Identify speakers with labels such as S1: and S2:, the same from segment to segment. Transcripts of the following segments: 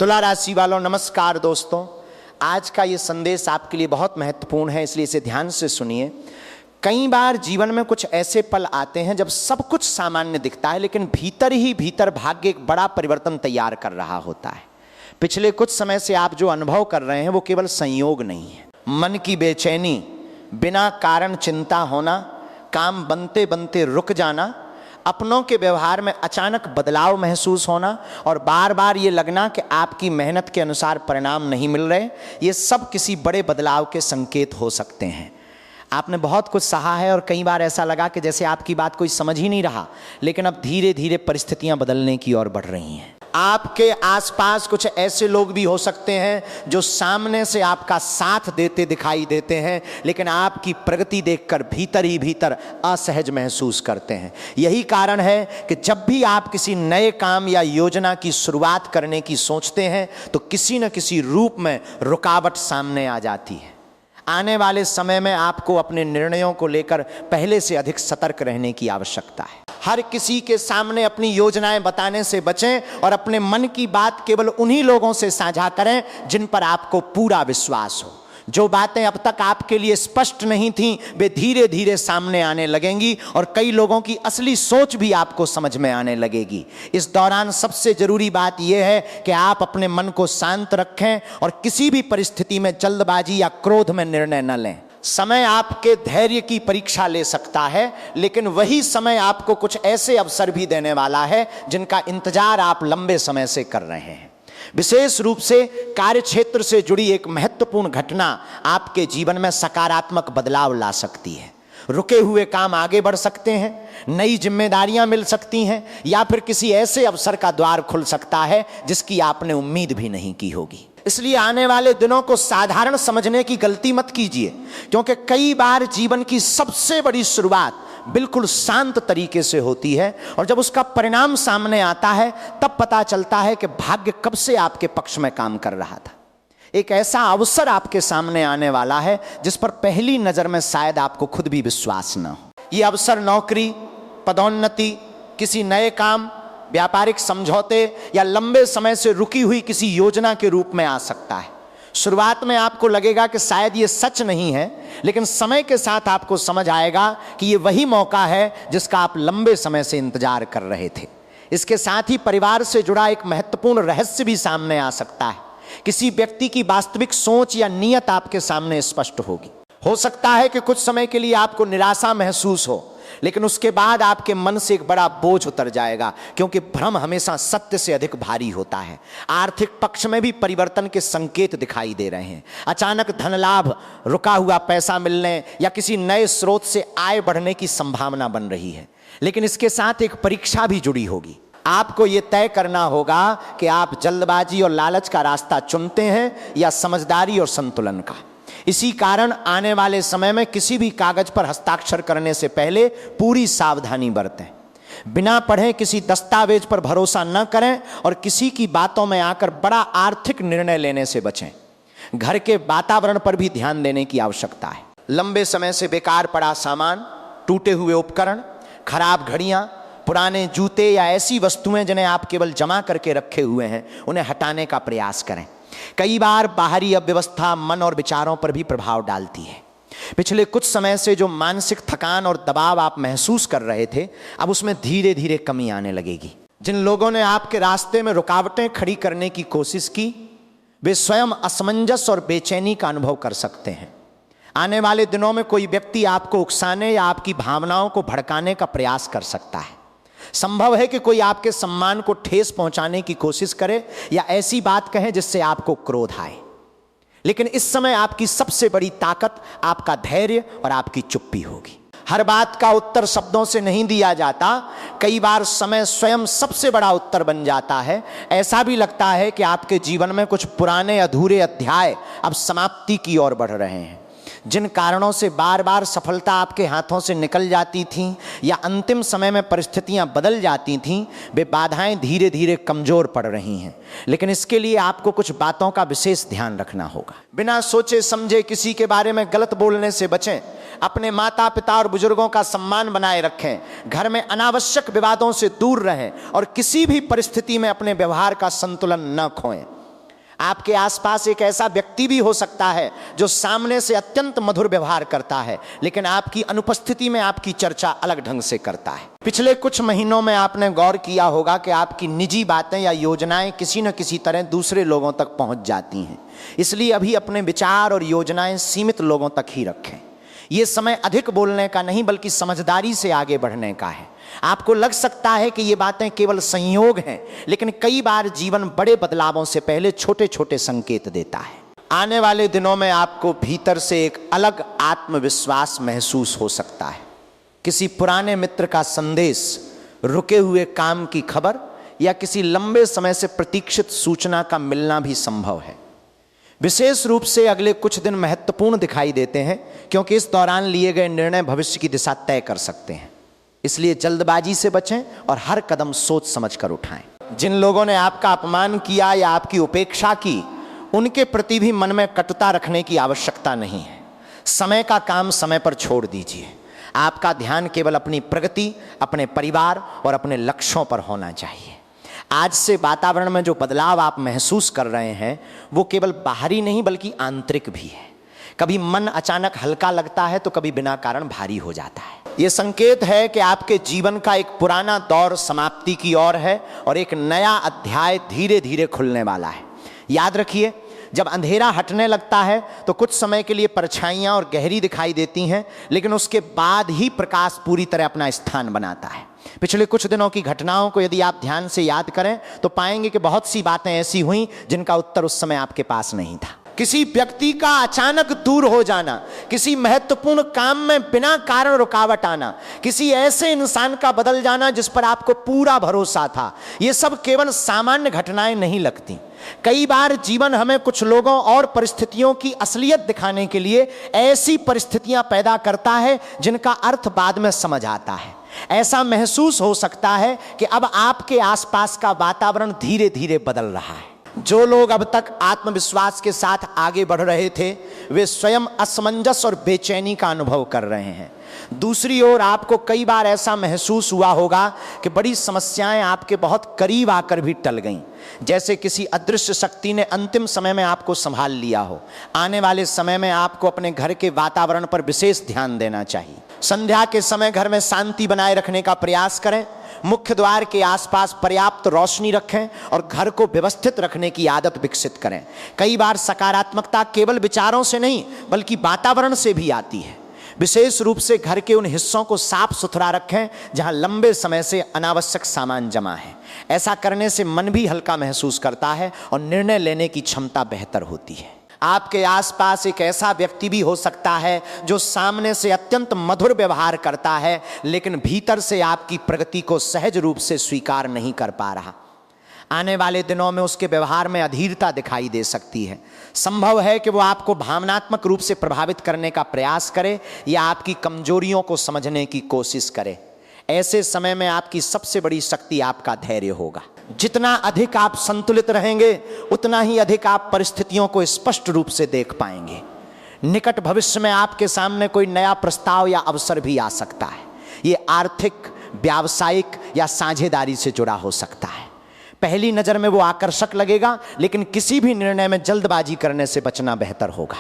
S1: तुला राशि वालों, नमस्कार दोस्तों। आज का ये संदेश आपके लिए बहुत महत्वपूर्ण है, इसलिए इसे ध्यान से सुनिए। कई बार जीवन में कुछ ऐसे पल आते हैं जब सब कुछ सामान्य दिखता है, लेकिन भीतर ही भीतर भाग्य एक बड़ा परिवर्तन तैयार कर रहा होता है। पिछले कुछ समय से आप जो अनुभव कर रहे हैं वो केवल संयोग नहीं है। मन की बेचैनी, बिना कारण चिंता होना, काम बनते बनते रुक जाना, अपनों के व्यवहार में अचानक बदलाव महसूस होना और बार बार ये लगना कि आपकी मेहनत के अनुसार परिणाम नहीं मिल रहे, ये सब किसी बड़े बदलाव के संकेत हो सकते हैं। आपने बहुत कुछ सहा है और कई बार ऐसा लगा कि जैसे आपकी बात कोई समझ ही नहीं रहा, लेकिन अब धीरे धीरे परिस्थितियां बदलने की ओर बढ़ रही हैं। आपके आसपास कुछ ऐसे लोग भी हो सकते हैं जो सामने से आपका साथ देते दिखाई देते हैं, लेकिन आपकी प्रगति देखकर भीतर ही भीतर असहज महसूस करते हैं। यही कारण है कि जब भी आप किसी नए काम या योजना की शुरुआत करने की सोचते हैं तो किसी न किसी रूप में रुकावट सामने आ जाती है। आने वाले समय में आपको अपने निर्णयों को लेकर पहले से अधिक सतर्क रहने की आवश्यकता है। हर किसी के सामने अपनी योजनाएं बताने से बचें और अपने मन की बात केवल उन्हीं लोगों से साझा करें जिन पर आपको पूरा विश्वास हो। जो बातें अब तक आपके लिए स्पष्ट नहीं थीं, वे धीरे धीरे सामने आने लगेंगी और कई लोगों की असली सोच भी आपको समझ में आने लगेगी। इस दौरान सबसे जरूरी बात यह है कि आप अपने मन को शांत रखें और किसी भी परिस्थिति में जल्दबाजी या क्रोध में निर्णय न लें। समय आपके धैर्य की परीक्षा ले सकता है, लेकिन वही समय आपको कुछ ऐसे अवसर भी देने वाला है जिनका इंतजार आप लंबे समय से कर रहे हैं। विशेष रूप से कार्य क्षेत्र से जुड़ी एक महत्वपूर्ण घटना आपके जीवन में सकारात्मक बदलाव ला सकती है। रुके हुए काम आगे बढ़ सकते हैं, नई जिम्मेदारियां मिल सकती हैं, या फिर किसी ऐसे अवसर का द्वार खुल सकता है जिसकी आपने उम्मीद भी नहीं की होगी। इसलिए आने वाले दिनों को साधारण समझने की गलती मत कीजिए, क्योंकि कई बार जीवन की सबसे बड़ी शुरुआत बिल्कुल शांत तरीके से होती है और जब उसका परिणाम सामने आता है तब पता चलता है कि भाग्य कब से आपके पक्ष में काम कर रहा था। एक ऐसा अवसर आपके सामने आने वाला है जिस पर पहली नजर में शायद आपको खुद भी विश्वास न हो। यह अवसर नौकरी, पदोन्नति, किसी नए काम, व्यापारिक समझौते या लंबे समय से रुकी हुई किसी योजना के रूप में आ सकता है। शुरुआत में आपको लगेगा कि शायद ये सच नहीं है, लेकिन समय के साथ आपको समझ आएगा कि ये वही मौका है जिसका आप लंबे समय से इंतजार कर रहे थे। इसके साथ ही परिवार से जुड़ा एक महत्वपूर्ण रहस्य भी सामने आ सकता है। किसी व्यक्ति की वास्तविक सोच या नीयत आपके सामने स्पष्ट होगी। हो सकता है कि कुछ समय के लिए आपको निराशा महसूस हो, लेकिन उसके बाद आपके मन से एक बड़ा बोझ उतर जाएगा, क्योंकि भ्रम हमेशा सत्य से अधिक भारी होता है। आर्थिक पक्ष में भी परिवर्तन के संकेत दिखाई दे रहे हैं। अचानक धन लाभ, रुका हुआ पैसा मिलने या किसी नए स्रोत से आय बढ़ने की संभावना बन रही है। लेकिन इसके साथ एक परीक्षा भी जुड़ी होगी। आपको यह तय करना होगा कि आप जल्दबाजी और लालच का रास्ता चुनते हैं या समझदारी और संतुलन का। इसी कारण आने वाले समय में किसी भी कागज पर हस्ताक्षर करने से पहले पूरी सावधानी बरतें। बिना पढ़े किसी दस्तावेज पर भरोसा न करें और किसी की बातों में आकर बड़ा आर्थिक निर्णय लेने से बचें। घर के वातावरण पर भी ध्यान देने की आवश्यकता है। लंबे समय से बेकार पड़ा सामान, टूटे हुए उपकरण, खराब घड़ियां, पुराने जूते या ऐसी वस्तुएं जिन्हें आप केवल जमा करके रखे हुए हैं, उन्हें हटाने का प्रयास करें। कई बार बाहरी अव्यवस्था मन और विचारों पर भी प्रभाव डालती है। पिछले कुछ समय से जो मानसिक थकान और दबाव आप महसूस कर रहे थे, अब उसमें धीरे धीरे कमी आने लगेगी। जिन लोगों ने आपके रास्ते में रुकावटें खड़ी करने की कोशिश की, वे स्वयं असमंजस और बेचैनी का अनुभव कर सकते हैं। आने वाले दिनों में कोई व्यक्ति आपको उकसाने या आपकी भावनाओं को भड़काने का प्रयास कर सकता है। संभव है कि कोई आपके सम्मान को ठेस पहुंचाने की कोशिश करे या ऐसी बात कहे जिससे आपको क्रोध आए। लेकिन इस समय आपकी सबसे बड़ी ताकत आपका धैर्य और आपकी चुप्पी होगी। हर बात का उत्तर शब्दों से नहीं दिया जाता, कई बार समय स्वयं सबसे बड़ा उत्तर बन जाता है। ऐसा भी लगता है कि आपके जीवन में कुछ पुराने अधूरे अध्याय अब समाप्ति की ओर बढ़ रहे हैं। जिन कारणों से बार बार सफलता आपके हाथों से निकल जाती थी या अंतिम समय में परिस्थितियां बदल जाती थीं, वे बाधाएं धीरे धीरे कमजोर पड़ रही हैं। लेकिन इसके लिए आपको कुछ बातों का विशेष ध्यान रखना होगा। बिना सोचे समझे किसी के बारे में गलत बोलने से बचें। अपने माता पिता और बुजुर्गों का सम्मान बनाए रखें। घर में अनावश्यक विवादों से दूर रहें और किसी भी परिस्थिति में अपने व्यवहार का संतुलन न खोएं। आपके आसपास एक ऐसा व्यक्ति भी हो सकता है जो सामने से अत्यंत मधुर व्यवहार करता है, लेकिन आपकी अनुपस्थिति में आपकी चर्चा अलग ढंग से करता है। पिछले कुछ महीनों में आपने गौर किया होगा कि आपकी निजी बातें या योजनाएं किसी न किसी तरह दूसरे लोगों तक पहुंच जाती हैं। इसलिए अभी अपने विचार और योजनाएं सीमित लोगों तक ही रखें। ये समय अधिक बोलने का नहीं बल्कि समझदारी से आगे बढ़ने का है। आपको लग सकता है कि ये बातें केवल संयोग हैं, लेकिन कई बार जीवन बड़े बदलावों से पहले छोटे छोटे संकेत देता है। आने वाले दिनों में आपको भीतर से एक अलग आत्मविश्वास महसूस हो सकता है। किसी पुराने मित्र का संदेश, रुके हुए काम की खबर या किसी लंबे समय से प्रतीक्षित सूचना का मिलना भी संभव है। विशेष रूप से अगले कुछ दिन महत्वपूर्ण दिखाई देते हैं, क्योंकि इस दौरान लिए गए निर्णय भविष्य की दिशा तय कर सकते हैं। इसलिए जल्दबाजी से बचें और हर कदम सोच समझ कर उठाएं। जिन लोगों ने आपका अपमान किया या आपकी उपेक्षा की, उनके प्रति भी मन में कटुता रखने की आवश्यकता नहीं है। समय का काम समय पर छोड़ दीजिए। आपका ध्यान केवल अपनी प्रगति, अपने परिवार और अपने लक्ष्यों पर होना चाहिए। आज से वातावरण में जो बदलाव आप महसूस कर रहे हैं वो केवल बाहरी नहीं बल्कि आंतरिक भी है। कभी मन अचानक हल्का लगता है तो कभी बिना कारण भारी हो जाता है। ये संकेत है कि आपके जीवन का एक पुराना दौर समाप्ति की ओर है और एक नया अध्याय धीरे धीरे खुलने वाला है। याद रखिए, जब अंधेरा हटने लगता है तो कुछ समय के लिए परछाइयां और गहरी दिखाई देती हैं, लेकिन उसके बाद ही प्रकाश पूरी तरह अपना स्थान बनाता है। पिछले कुछ दिनों की घटनाओं को यदि आप ध्यान से याद करें तो पाएंगे कि बहुत सी बातें ऐसी हुई जिनका उत्तर उस समय आपके पास नहीं था। किसी व्यक्ति का अचानक दूर हो जाना, किसी महत्वपूर्ण काम में बिना कारण रुकावट आना, किसी ऐसे इंसान का बदल जाना जिस पर आपको पूरा भरोसा था, ये सब केवल सामान्य घटनाएं नहीं लगती। कई बार जीवन हमें कुछ लोगों और परिस्थितियों की असलियत दिखाने के लिए ऐसी परिस्थितियां पैदा करता है जिनका अर्थ बाद में समझ आता है। ऐसा महसूस हो सकता है कि अब आपके आसपास का वातावरण धीरे धीरे बदल रहा है। जो लोग अब तक आत्मविश्वास के साथ आगे बढ़ रहे थे, वे स्वयं असमंजस और बेचैनी का अनुभव कर रहे हैं। दूसरी ओर आपको कई बार ऐसा महसूस हुआ होगा कि बड़ी समस्याएं आपके बहुत करीब आकर भी टल गईं, जैसे किसी अदृश्य शक्ति ने अंतिम समय में आपको संभाल लिया हो। आने वाले समय में आपको अपने घर के वातावरण पर विशेष ध्यान देना चाहिए। संध्या के समय घर में शांति बनाए रखने का प्रयास करें। मुख्य द्वार के आसपास पर्याप्त रोशनी रखें और घर को व्यवस्थित रखने की आदत विकसित करें। कई बार सकारात्मकता केवल विचारों से नहीं बल्कि वातावरण से भी आती है। विशेष रूप से घर के उन हिस्सों को साफ सुथरा रखें जहां लंबे समय से अनावश्यक सामान जमा है। ऐसा करने से मन भी हल्का महसूस करता है और निर्णय लेने की क्षमता बेहतर होती है। आपके आसपास एक ऐसा व्यक्ति भी हो सकता है जो सामने से अत्यंत मधुर व्यवहार करता है, लेकिन भीतर से आपकी प्रगति को सहज रूप से स्वीकार नहीं कर पा रहा। आने वाले दिनों में उसके व्यवहार में अधीरता दिखाई दे सकती है। संभव है कि वो आपको भावनात्मक रूप से प्रभावित करने का प्रयास करे या आपकी कमजोरियों को समझने की कोशिश करे। ऐसे समय में आपकी सबसे बड़ी शक्ति आपका धैर्य होगा। जितना अधिक आप संतुलित रहेंगे उतना ही अधिक आप परिस्थितियों को स्पष्ट रूप से देख पाएंगे। निकट भविष्य में आपके सामने कोई नया प्रस्ताव या अवसर भी आ सकता है। ये आर्थिक, व्यावसायिक या साझेदारी से जुड़ा हो सकता है। पहली नज़र में वो आकर्षक लगेगा, लेकिन किसी भी निर्णय में जल्दबाजी करने से बचना बेहतर होगा।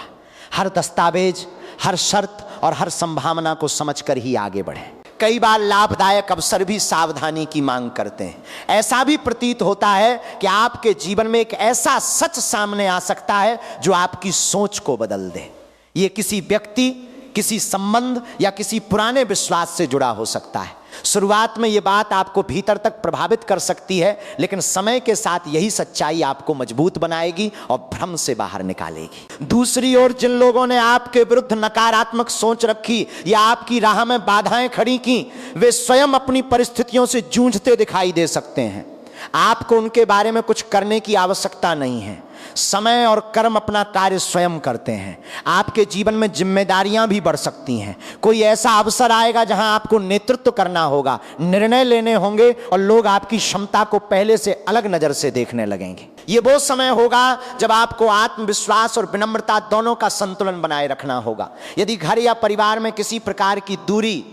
S1: हर दस्तावेज, हर शर्त और हर संभावना को समझकर ही आगे बढ़ें। कई बार लाभदायक अवसर भी सावधानी की मांग करते हैं। ऐसा भी प्रतीत होता है कि आपके जीवन में एक ऐसा सच सामने आ सकता है जो आपकी सोच को बदल दे। ये किसी व्यक्ति, किसी संबंध या किसी पुराने विश्वास से जुड़ा हो सकता है। शुरुआत में ये बात आपको भीतर तक प्रभावित कर सकती है, लेकिन समय के साथ यही सच्चाई आपको मजबूत बनाएगी और भ्रम से बाहर निकालेगी। दूसरी ओर जिन लोगों ने आपके विरुद्ध नकारात्मक सोच रखी या आपकी राह में बाधाएं खड़ी की, वे स्वयं अपनी परिस्थितियों से जूझते दिखाई दे सकते हैं। आपको उनके बारे में कुछ करने की आवश्यकता नहीं है। समय और कर्म अपना कार्य स्वयं करते हैं। आपके जीवन में जिम्मेदारियां भी बढ़ सकती हैं। कोई ऐसा अवसर आएगा जहां आपको नेतृत्व करना होगा, निर्णय लेने होंगे और लोग आपकी क्षमता को पहले से अलग नजर से देखने लगेंगे। ये वो समय होगा जब आपको आत्मविश्वास और विनम्रता दोनों का संतुलन बनाए रखना होगा। यदि घर या परिवार में किसी प्रकार की दूरी,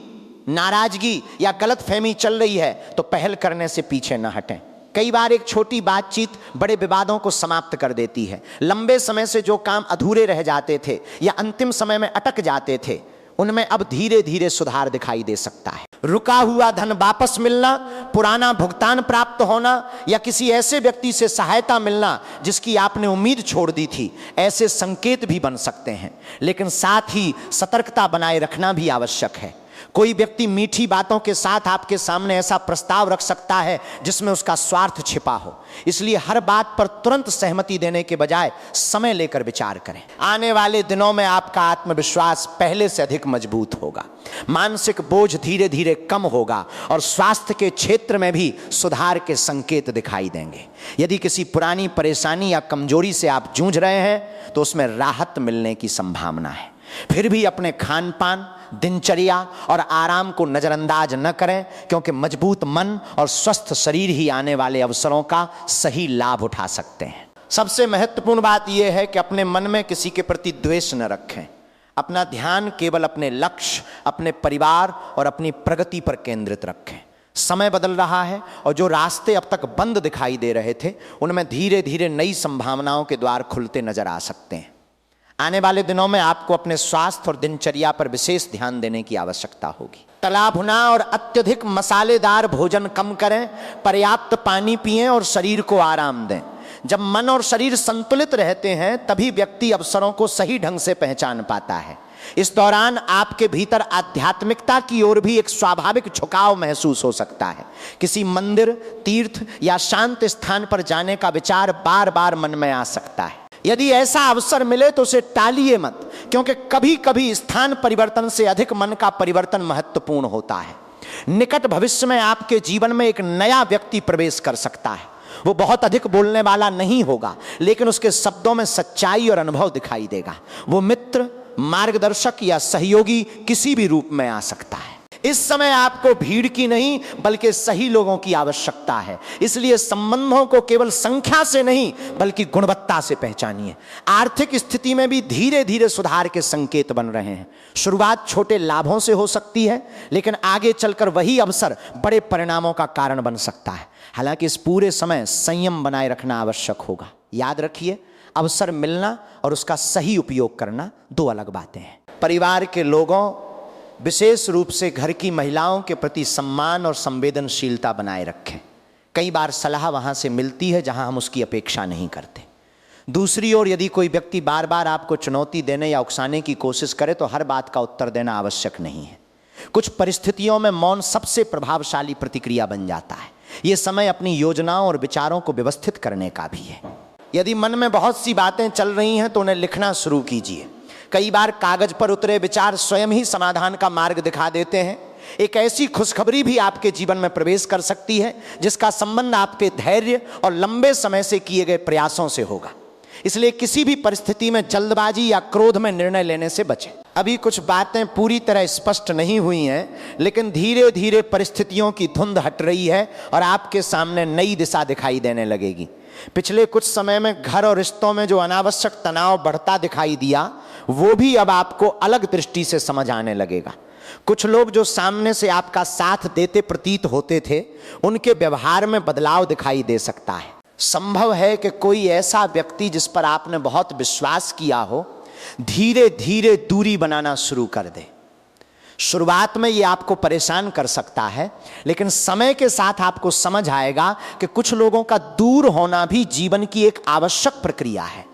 S1: नाराजगी या गलतफहमी चल रही है तो पहल करने से पीछे न हटें। कई बार एक छोटी बातचीत बड़े विवादों को समाप्त कर देती है। लंबे समय से जो काम अधूरे रह जाते थे या अंतिम समय में अटक जाते थे, उनमें अब धीरे धीरे सुधार दिखाई दे सकता है। रुका हुआ धन वापस मिलना, पुराना भुगतान प्राप्त होना या किसी ऐसे व्यक्ति से सहायता मिलना जिसकी आपने उम्मीद छोड़ दी थी, ऐसे संकेत भी बन सकते हैं। लेकिन साथ ही सतर्कता बनाए रखना भी आवश्यक है। कोई व्यक्ति मीठी बातों के साथ आपके सामने ऐसा प्रस्ताव रख सकता है जिसमें उसका स्वार्थ छिपा हो। इसलिए हर बात पर तुरंत सहमति देने के बजाय समय लेकर विचार करें। आने वाले दिनों में आपका आत्मविश्वास पहले से अधिक मजबूत होगा, मानसिक बोझ धीरे धीरे कम होगा और स्वास्थ्य के क्षेत्र में भी सुधार के संकेत दिखाई देंगे। यदि किसी पुरानी परेशानी या कमजोरी से आप जूझ रहे हैं तो उसमें राहत मिलने की संभावना है। फिर भी अपने खान पान, दिनचर्या और आराम को नजरअंदाज न करें, क्योंकि मजबूत मन और स्वस्थ शरीर ही आने वाले अवसरों का सही लाभ उठा सकते हैं। सबसे महत्वपूर्ण बात यह है कि अपने मन में किसी के प्रति द्वेष न रखें। अपना ध्यान केवल अपने लक्ष्य, अपने परिवार और अपनी प्रगति पर केंद्रित रखें। समय बदल रहा है और जो रास्ते अब तक बंद दिखाई दे रहे थे, उनमें धीरे धीरे नई संभावनाओं के द्वार खुलते नजर आ सकते हैं। आने वाले दिनों में आपको अपने स्वास्थ्य और दिनचर्या पर विशेष ध्यान देने की आवश्यकता होगी। तला भुना और अत्यधिक मसालेदार भोजन कम करें, पर्याप्त पानी पिएं और शरीर को आराम दें। जब मन और शरीर संतुलित रहते हैं तभी व्यक्ति अवसरों को सही ढंग से पहचान पाता है। इस दौरान आपके भीतर आध्यात्मिकता की ओर भी एक स्वाभाविक झुकाव महसूस हो सकता है। किसी मंदिर, तीर्थ या शांत स्थान पर जाने का विचार बार बार मन में आ सकता है। यदि ऐसा अवसर मिले तो उसे टालिए मत, क्योंकि कभी कभी स्थान परिवर्तन से अधिक मन का परिवर्तन महत्वपूर्ण होता है। निकट भविष्य में आपके जीवन में एक नया व्यक्ति प्रवेश कर सकता है। वो बहुत अधिक बोलने वाला नहीं होगा, लेकिन उसके शब्दों में सच्चाई और अनुभव दिखाई देगा। वो मित्र, मार्गदर्शक या सहयोगी किसी भी रूप में आ सकता है। इस समय आपको भीड़ की नहीं बल्कि सही लोगों की आवश्यकता है। इसलिए संबंधों को केवल संख्या से नहीं बल्कि गुणवत्ता से पहचानिए। आर्थिक स्थिति में भी धीरे धीरे सुधार के संकेत बन रहे हैं। शुरुआत छोटे लाभों से हो सकती है, लेकिन आगे चलकर वही अवसर बड़े परिणामों का कारण बन सकता है। हालांकि इस पूरे समय संयम बनाए रखना आवश्यक होगा। याद रखिए, अवसर मिलना और उसका सही उपयोग करना दो अलग बातें हैं। परिवार के लोगों, विशेष रूप से घर की महिलाओं के प्रति सम्मान और संवेदनशीलता बनाए रखें। कई बार सलाह वहाँ से मिलती है जहाँ हम उसकी अपेक्षा नहीं करते। दूसरी ओर, यदि कोई व्यक्ति बार बार आपको चुनौती देने या उकसाने की कोशिश करे तो हर बात का उत्तर देना आवश्यक नहीं है। कुछ परिस्थितियों में मौन सबसे प्रभावशाली प्रतिक्रिया बन जाता है। ये समय अपनी योजनाओं और विचारों को व्यवस्थित करने का भी है। यदि मन में बहुत सी बातें चल रही हैं तो उन्हें लिखना शुरू कीजिए। कई बार कागज पर उतरे विचार स्वयं ही समाधान का मार्ग दिखा देते हैं। एक ऐसी खुशखबरी भी आपके जीवन में प्रवेश कर सकती है जिसका संबंध आपके धैर्य और लंबे समय से किए गए प्रयासों से होगा। इसलिए किसी भी परिस्थिति में जल्दबाजी या क्रोध में निर्णय लेने से बचें। अभी कुछ बातें पूरी तरह स्पष्ट नहीं हुई हैं, लेकिन धीरे धीरे परिस्थितियों की धुंध हट रही है और आपके सामने नई दिशा दिखाई देने लगेगी। पिछले कुछ समय में घर और रिश्तों में जो अनावश्यक तनाव बढ़ता दिखाई दिया, वो भी अब आपको अलग दृष्टि से समझ आने लगेगा। कुछ लोग जो सामने से आपका साथ देते प्रतीत होते थे, उनके व्यवहार में बदलाव दिखाई दे सकता है। संभव है कि कोई ऐसा व्यक्ति जिस पर आपने बहुत विश्वास किया हो, धीरे धीरे दूरी बनाना शुरू कर दे। शुरुआत में ये आपको परेशान कर सकता है, लेकिन समय के साथ आपको समझ आएगा कि कुछ लोगों का दूर होना भी जीवन की एक आवश्यक प्रक्रिया है।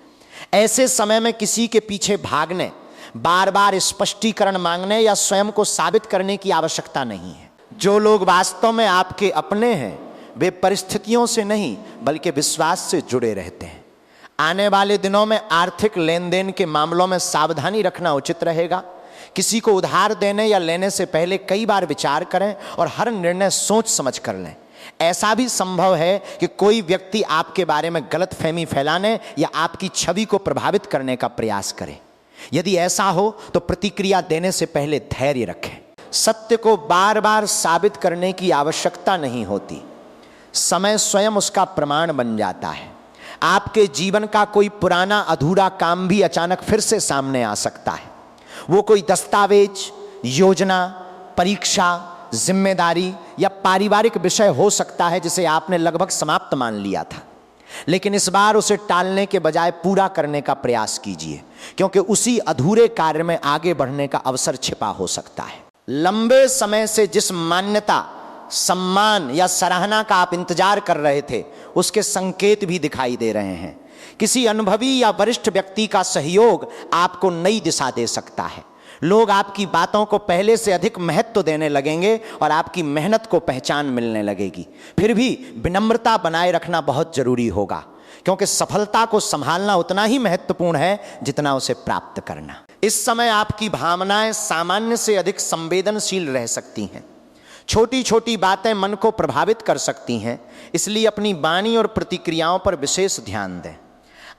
S1: ऐसे समय में किसी के पीछे भागने, बार बार स्पष्टीकरण मांगने या स्वयं को साबित करने की आवश्यकता नहीं है। जो लोग वास्तव में आपके अपने हैं, वे परिस्थितियों से नहीं बल्कि विश्वास से जुड़े रहते हैं। आने वाले दिनों में आर्थिक लेन देन के मामलों में सावधानी रखना उचित रहेगा। किसी को उधार देने या लेने से पहले कई बार विचार करें और हर निर्णय सोच समझ कर लें। ऐसा भी संभव है कि कोई व्यक्ति आपके बारे में गलतफहमी फैलाने या आपकी छवि को प्रभावित करने का प्रयास करे। यदि ऐसा हो तो प्रतिक्रिया देने से पहले धैर्य रखें। सत्य को बार बार साबित करने की आवश्यकता नहीं होती, समय स्वयं उसका प्रमाण बन जाता है। आपके जीवन का कोई पुराना अधूरा काम भी अचानक फिर से सामने आ सकता है। वो कोई दस्तावेज, योजना, परीक्षा, जिम्मेदारी या पारिवारिक विषय हो सकता है जिसे आपने लगभग समाप्त मान लिया था, लेकिन इस बार उसे टालने के बजाय पूरा करने का प्रयास कीजिए, क्योंकि उसी अधूरे कार्य में आगे बढ़ने का अवसर छिपा हो सकता है। लंबे समय से जिस मान्यता, सम्मान या सराहना का आप इंतजार कर रहे थे, उसके संकेत भी दिखाई दे रहे हैं। किसी अनुभवी या वरिष्ठ व्यक्ति का सहयोग आपको नई दिशा दे सकता है। लोग आपकी बातों को पहले से अधिक महत्व देने लगेंगे और आपकी मेहनत को पहचान मिलने लगेगी। फिर भी विनम्रता बनाए रखना बहुत जरूरी होगा, क्योंकि सफलता को संभालना उतना ही महत्वपूर्ण है जितना उसे प्राप्त करना। इस समय आपकी भावनाएं सामान्य से अधिक संवेदनशील रह सकती हैं। छोटी छोटी बातें मन को प्रभावित कर सकती हैं, इसलिए अपनी वाणी और प्रतिक्रियाओं पर विशेष ध्यान दें।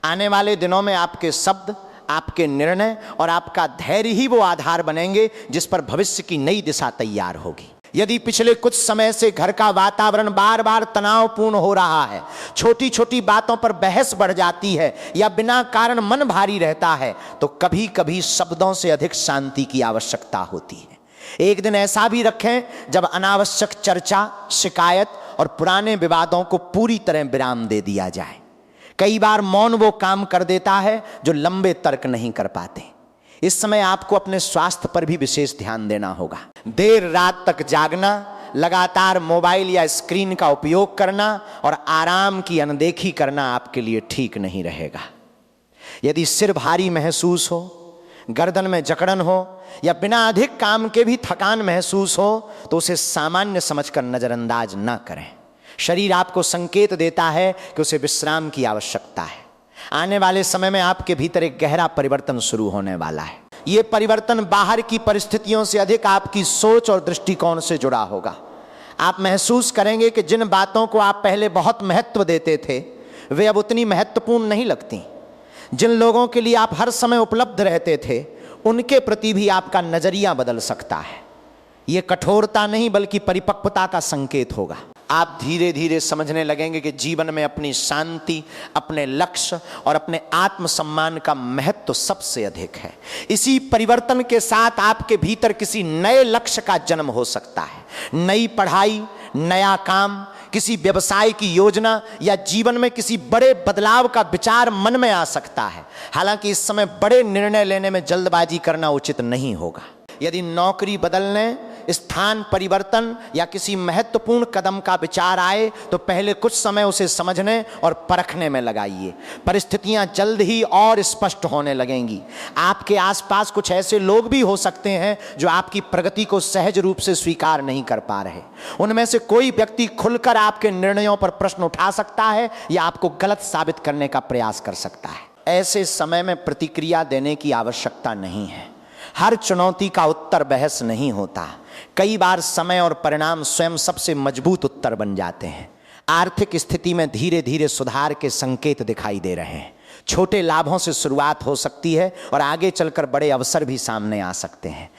S1: आने वाले दिनों में आपके शब्द, आपके निर्णय और आपका धैर्य ही वो आधार बनेंगे जिस पर भविष्य की नई दिशा तैयार होगी। यदि पिछले कुछ समय से घर का वातावरण बार बार तनावपूर्ण हो रहा है, छोटी छोटी बातों पर बहस बढ़ जाती है या बिना कारण मन भारी रहता है, तो कभी कभी शब्दों से अधिक शांति की आवश्यकता होती है। एक दिन ऐसा भी रखें जब अनावश्यक चर्चा, शिकायत और पुराने विवादों को पूरी तरह विराम दे दिया जाए। कई बार मौन वो काम कर देता है जो लंबे तर्क नहीं कर पाते। इस समय आपको अपने स्वास्थ्य पर भी विशेष ध्यान देना होगा। देर रात तक जागना, लगातार मोबाइल या स्क्रीन का उपयोग करना और आराम की अनदेखी करना आपके लिए ठीक नहीं रहेगा। यदि सिर भारी महसूस हो, गर्दन में जकड़न हो या बिना अधिक काम के भी थकान महसूस हो, तो उसे सामान्य समझकर नजरअंदाज न करें। शरीर आपको संकेत देता है कि उसे विश्राम की आवश्यकता है। आने वाले समय में आपके भीतर एक गहरा परिवर्तन शुरू होने वाला है। यह परिवर्तन बाहर की परिस्थितियों से अधिक आपकी सोच और दृष्टिकोण से जुड़ा होगा। आप महसूस करेंगे कि जिन बातों को आप पहले बहुत महत्व देते थे, वे अब उतनी महत्वपूर्ण नहीं लगती। जिन लोगों के लिए आप हर समय उपलब्ध रहते थे, उनके प्रति भी आपका नजरिया बदल सकता है। यह कठोरता नहीं बल्कि परिपक्वता का संकेत होगा। आप धीरे धीरे समझने लगेंगे कि जीवन में अपनी शांति, अपने लक्ष्य और अपने आत्मसम्मान का महत्व सबसे अधिक है। इसी परिवर्तन के साथ आपके भीतर किसी नए लक्ष्य का जन्म हो सकता है। नई पढ़ाई, नया काम, किसी व्यवसाय की योजना या जीवन में किसी बड़े बदलाव का विचार मन में आ सकता है। हालांकि इस समय बड़े निर्णय लेने में जल्दबाजी करना उचित नहीं होगा। यदि नौकरी बदलने, स्थान परिवर्तन या किसी महत्वपूर्ण कदम का विचार आए, तो पहले कुछ समय उसे समझने और परखने में लगाइए। परिस्थितियां जल्द ही और स्पष्ट होने लगेंगी। आपके आसपास कुछ ऐसे लोग भी हो सकते हैं जो आपकी प्रगति को सहज रूप से स्वीकार नहीं कर पा रहे। उनमें से कोई व्यक्ति खुलकर आपके निर्णयों पर प्रश्न उठा सकता है या आपको गलत साबित करने का प्रयास कर सकता है। ऐसे समय में प्रतिक्रिया देने की आवश्यकता नहीं है। हर चुनौती का उत्तर बहस नहीं होता। कई बार समय और परिणाम स्वयं सबसे मजबूत उत्तर बन जाते हैं। आर्थिक स्थिति में धीरे धीरे सुधार के संकेत दिखाई दे रहे हैं। छोटे लाभों से शुरुआत हो सकती है और आगे चलकर बड़े अवसर भी सामने आ सकते हैं।